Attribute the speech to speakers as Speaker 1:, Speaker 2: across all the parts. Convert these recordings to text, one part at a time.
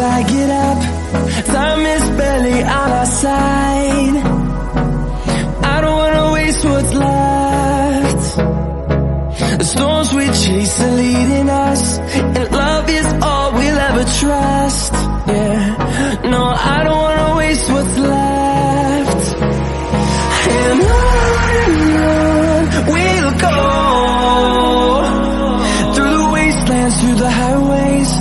Speaker 1: I get up. Time is barely on our side. I don't wanna waste what's left. The storms we chase are leading us, and love is all we'll ever trust. Yeah, no, I don't wanna waste what's left. And on we'll go, through the wastelands, through the highways,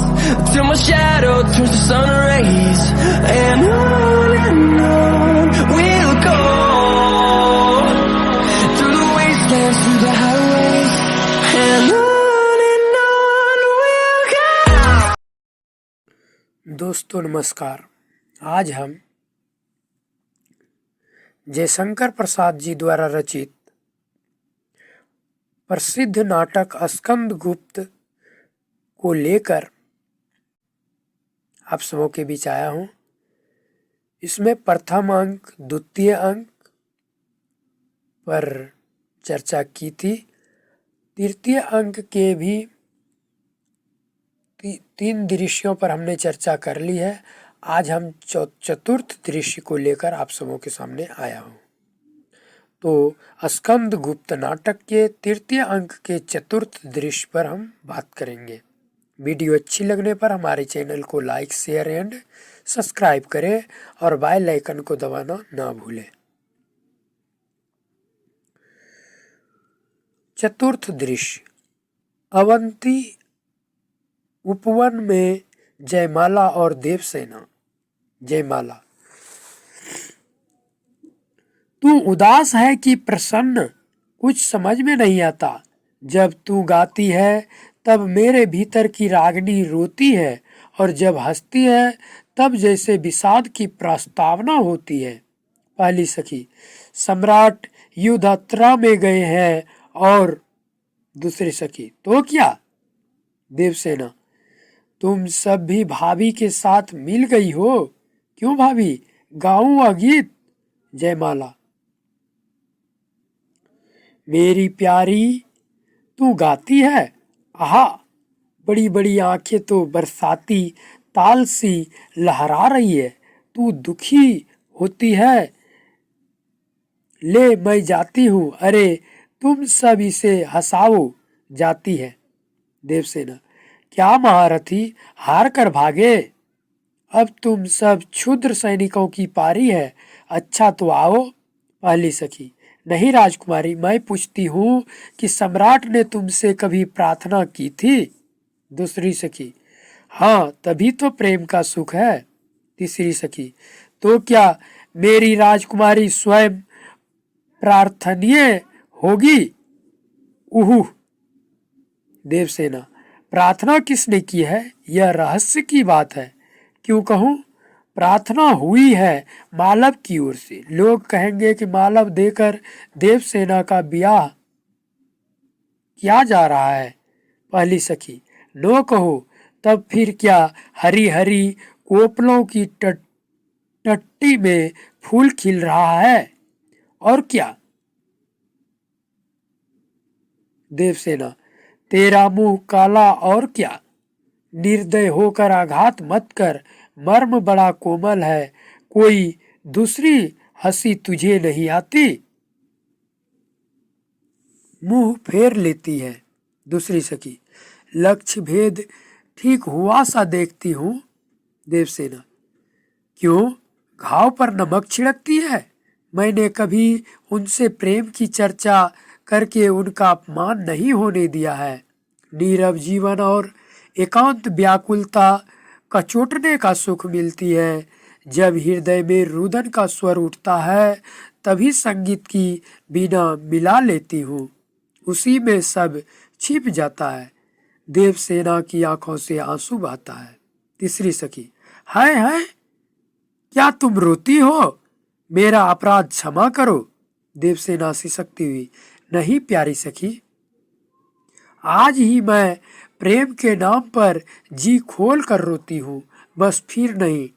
Speaker 1: till my shadow turns to sun rays. And on we'll go, through the wastelands, through the highways, and on we'll go.
Speaker 2: दोस्तों नमस्कार। आज हम जयशंकर प्रसाद जी द्वारा रचित प्रसिद्ध नाटक स्कंदगुप्त को लेकर आप सबों के बीच आया हूँ। इसमें प्रथम अंक, द्वितीय अंक पर चर्चा की थी। तृतीय अंक के भी 3 दृश्यों पर हमने चर्चा कर ली है। आज हम चतुर्थ दृश्य को लेकर आप सबों के सामने आया हूँ। तो स्कंदगुप्त नाटक के तृतीय अंक के चतुर्थ दृश्य पर हम बात करेंगे। वीडियो अच्छी लगने पर हमारे चैनल को लाइक, शेयर एंड सब्सक्राइब करें और बेल आइकन को दबाना ना भूलें। चतुर्थ दृश्य। अवंती उपवन में जयमाला और देवसेना। जयमाला। तू उदास है कि प्रसन्न, कुछ समझ में नहीं आता। जब तू गाती है तब मेरे भीतर की रागिनी रोती है, और जब हंसती है तब जैसे विषाद की प्रस्तावना होती है। पहली सखी। सम्राट युद्धयात्रा में गए हैं। और दूसरी सखी। तो क्या? देवसेना। तुम सब भी भाभी के साथ मिल गई हो। क्यों भाभी, गाऊं गीत? जयमाला। मेरी प्यारी, तू गाती है? आहा, बड़ी बड़ी आंखें तो बरसाती ताल सी लहरा रही है। तू दुखी होती है। ले मैं जाती हूँ। अरे तुम सब इसे हंसाओ। जाती है। देवसेना। क्या महारथी, हार कर भागे? अब तुम सब क्षुद्र सैनिकों की पारी है। अच्छा तो आओ। पहली सखी। नहीं राजकुमारी, मैं पूछती हूँ कि सम्राट ने तुमसे कभी प्रार्थना की थी? दूसरी सखी। हाँ, तभी तो प्रेम का सुख है। तीसरी सखी। तो क्या मेरी राजकुमारी स्वयं प्रार्थनीय होगी? उहु। देवसेना। प्रार्थना किसने की है, यह रहस्य की बात है। क्यों कहूँ? प्रार्थना हुई है मालव की ओर से। लोग कहेंगे कि मालव देकर देवसेना का ब्याह किया जा रहा है। पहली सखी। नो कहो, तब फिर क्या हरी हरी कोपलों की टट्टी में फूल खिल रहा है, और क्या? देवसेना। तेरा मुंह काला, और क्या? निर्दय होकर आघात मत कर, मर्म बड़ा कोमल है। कोई दूसरी हंसी तुझे नहीं आती? मुंह फेर लेती है। दूसरी सखी। लक्ष्य भेद ठीक हुआ सा देखती हूँ। देवसेना। क्यों, घाव पर नमक छिड़कती है? मैंने कभी उनसे प्रेम की चर्चा करके उनका अपमान नहीं होने दिया है। नीरव जीवन और एकांत व्याकुलता कचोटने का सुख मिलती है। जब हृदय में रुदन का स्वर उठता है तभी संगीत की बीना मिला लेती हूँ। उसी में सब छिप जाता है। देवसेना की आंखों से आंसू बहता है। तीसरी सखी। हाय हाय, क्या तुम रोती हो? मेरा अपराध क्षमा करो। देवसेना सिसकती हुई। नहीं प्यारी सखी, आज ही मैं प्रेम के नाम पर जी खोल कर रोती हूँ, बस फिर नहीं।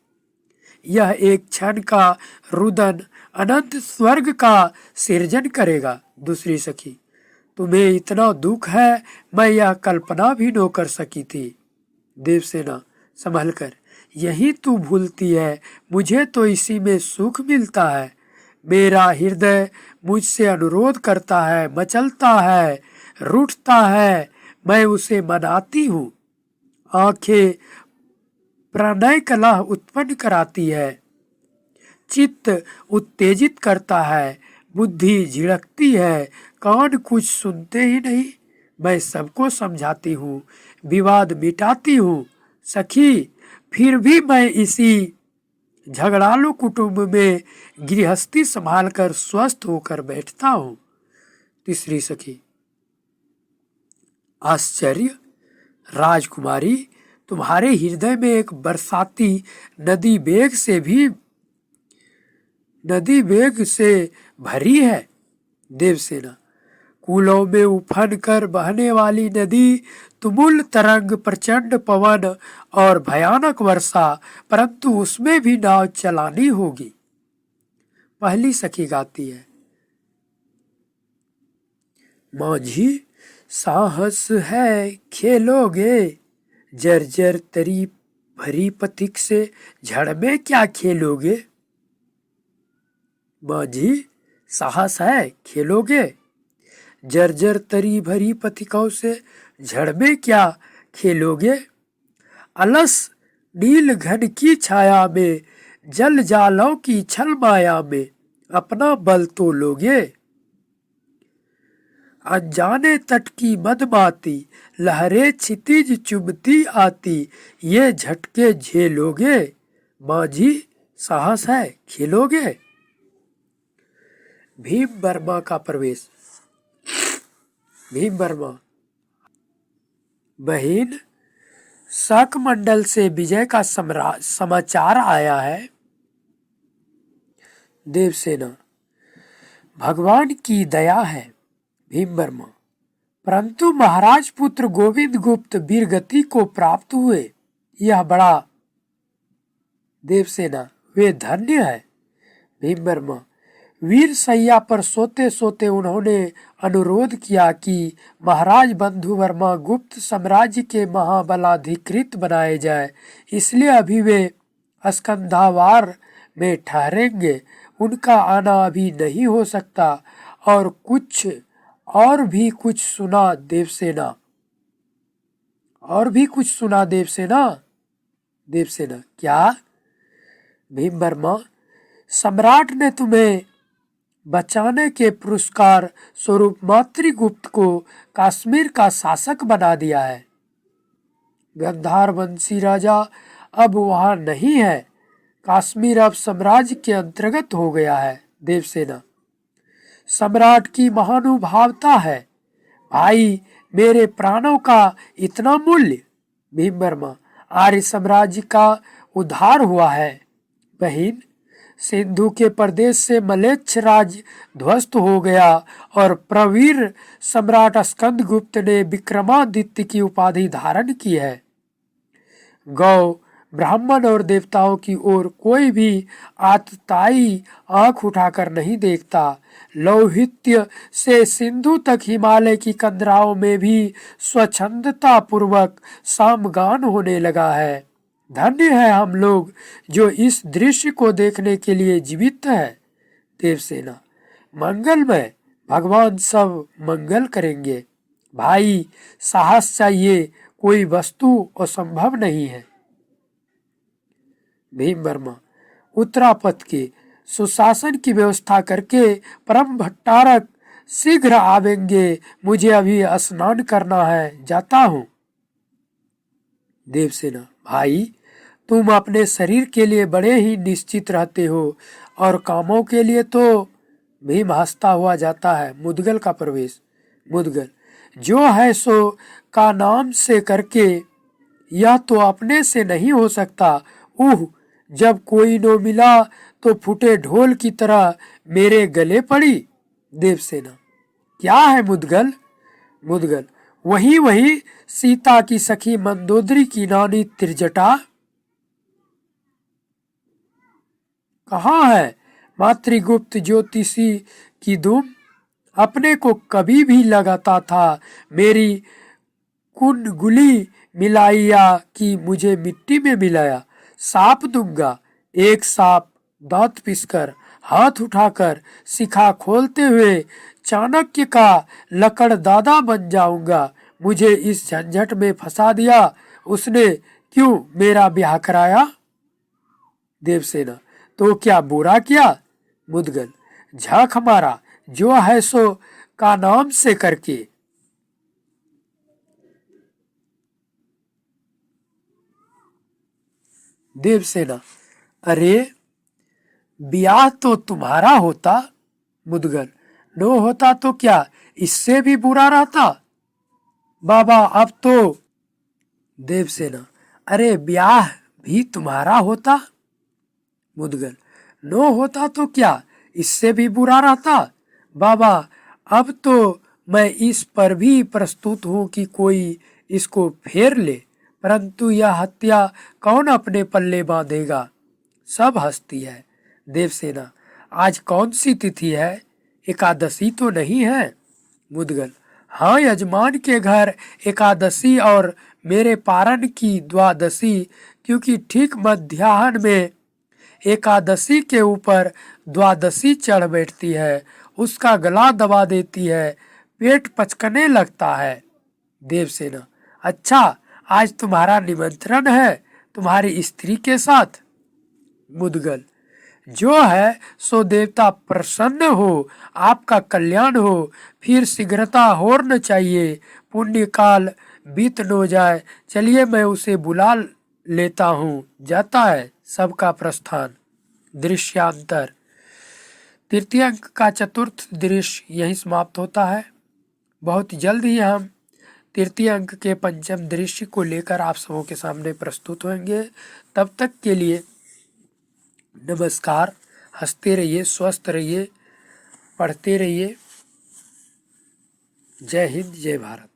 Speaker 2: यह एक क्षण का रुदन अनंत स्वर्ग का सृजन करेगा। दूसरी सखी। तुम्हें इतना दुख है, मैं यह कल्पना भी न कर सकी थी। देवसेना संभल कर। यही तू भूलती है, मुझे तो इसी में सुख मिलता है। मेरा हृदय मुझसे अनुरोध करता है, मचलता है, रूठता है, मैं उसे मनाती हूँ। आंखें प्रणय कलह उत्पन्न कराती है, चित्त उत्तेजित करता है, बुद्धि झिड़कती है, कान कुछ सुनते ही नहीं। मैं सबको समझाती हूँ, विवाद मिटाती हूँ सखी, फिर भी मैं इसी झगड़ालू कुटुंब में गृहस्थी संभालकर स्वस्थ होकर बैठता हूँ। तीसरी सखी, आश्चर्य राजकुमारी, तुम्हारे हृदय में एक बरसाती नदी वेग से भरी है। देवसेना, कूलों में उफन कर बहने वाली नदी, तुमुल तरंग, प्रचंड पवन और भयानक वर्षा, परंतु उसमें भी नाव चलानी होगी। पहली सखी गाती है, माझी साहस है खेलोगे, जर्जर तरी भरी पथिक से झड़ में क्या खेलोगे। माझी साहस है खेलोगे, जर्जर तरी भरी पथिकों से झड़ में क्या खेलोगे। अलस नील घन की छाया में, जल जालों की छल माया में, अपना बल तो लोगे। अनजाने तट की मदमाती, लहरें क्षितिज चुभती आती, ये झटके झेलोगे। माझी साहस है खेलोगे। भीम वर्मा का प्रवेश। भीम वर्मा, बहन, शाक मंडल से विजय का समाचार आया है। देवसेना, भगवान की दया है। भीम वर्मा, परंतु महाराज पुत्र गोविंद गुप्त वीरगति को प्राप्त हुए, यह बड़ा। देवसेना, वे धन्य है। भीम वर्मा, वीर सैया पर सोते सोते उन्होंने अनुरोध किया कि महाराज बंधु वर्मा गुप्त साम्राज्य के महाबलाधिकृत बनाए जाए, इसलिए अभी वे स्कंधावार में ठहरेंगे। उनका आना अभी नहीं हो सकता। और भी कुछ सुना देवसेना। और भी कुछ सुना देवसेना। देवसेना, क्या। भीम वर्मा, सम्राट ने तुम्हें बचाने के पुरस्कार स्वरूप मातृगुप्त को कश्मीर का शासक बना दिया है। गंधार वंशी राजा अब वहां नहीं है। कश्मीर अब साम्राज्य के अंतर्गत हो गया है। देवसेना, सम्राट की महानुभावता है। भाई, मेरे प्राणों का इतना मूल्य। भीम वर्मा, आर्य साम्राज्य का उद्धार हुआ है। बहन, सिंधु के प्रदेश से मलेच्छ राज्य ध्वस्त हो गया और प्रवीर सम्राट स्कंदगुप्त ने विक्रमादित्य की उपाधि धारण की है। गौ, ब्राह्मण और देवताओं की ओर कोई भी आतताई आंख उठाकर नहीं देखता। लौहित्य से सिंधु तक हिमालय की कंदराओं में भी स्वच्छंदता पूर्वक सामगान होने लगा है। धन्य है हम लोग जो इस दृश्य को देखने के लिए जीवित है। देवसेना, मंगलमय, भगवान सब मंगल करेंगे। भाई, साहस चाहिए, कोई वस्तु असंभव नहीं है। भीम वर्मा, उत्तरापथ के सुशासन की व्यवस्था करके परम भट्टारक शीघ्र आवेंगे। मुझे अभी स्नान करना है, जाता हूँ। देवसेना, भाई, तुम अपने शरीर के लिए बड़े ही निश्चित रहते हो और कामों के लिए तो। भीम हंसता हुआ जाता है। मुदगल का प्रवेश। मुदगल, जो है सो का नाम से करके, यह तो अपने से नहीं हो सकता। जब कोई न मिला तो फूटे ढोल की तरह मेरे गले पड़ी। देवसेना, क्या है मुदगल। मुदगल, वही सीता की सखी मंदोदरी की नानी त्रिजटा। कहाँ है मातृगुप्त ज्योतिषी की दुम। अपने को कभी भी लगाता था मेरी कुंडली मिलाइया कि मुझे मिट्टी में मिलाया। साप दूंगा। एक साप दांत पिसकर हाथ उठाकर शिखा खोलते हुए चाणक्य का लकड़ दादा बन जाऊंगा। मुझे इस झंझट में फंसा दिया, उसने क्यों मेरा ब्याह कराया? देवसेना, तो क्या बुरा किया? मुद्गल, झांक हमारा जो है सो का नाम से करके। देवसेना, अरे ब्याह तो तुम्हारा होता। मुद्गल, नो होता तो क्या इससे भी बुरा रहता? बाबा अब तो। देवसेना, अरे ब्याह भी तुम्हारा होता। मुद्गल, नो होता तो क्या इससे भी बुरा रहता? बाबा अब तो मैं इस पर भी प्रस्तुत हूँ कि कोई इसको फेर ले, परंतु यह हत्या कौन अपने पल्ले बांधेगा? सब हंसती है। देवसेना, आज कौन सी तिथि है? एकादशी तो नहीं है? मुद्गल, हाँ यजमान के घर एकादशी और मेरे पारण की द्वादशी, क्योंकि ठीक मध्याह्न में एकादशी के ऊपर द्वादशी चढ़ बैठती है, उसका गला दबा देती है, पेट पचकने लगता है। देवसेना, अच्छा आज तुम्हारा निमंत्रण है तुम्हारी स्त्री के साथ? मुद्गल, जो है सो देवता प्रसन्न हो, आपका कल्याण हो, फिर शीघ्रता होना चाहिए, पुण्य काल बीत न जाए। चलिए मैं उसे बुला लेता हूँ। जाता है सबका प्रस्थान। दृश्यांतर। तृतीय अंक का चतुर्थ दृश्य यही समाप्त होता है। बहुत जल्द ही हम तृतीय अंक के पंचम दृश्य को लेकर आप सबों के सामने प्रस्तुत होंगे। तब तक के लिए नमस्कार। हंसते रहिए, स्वस्थ रहिए, पढ़ते रहिए। जय हिंद, जय भारत।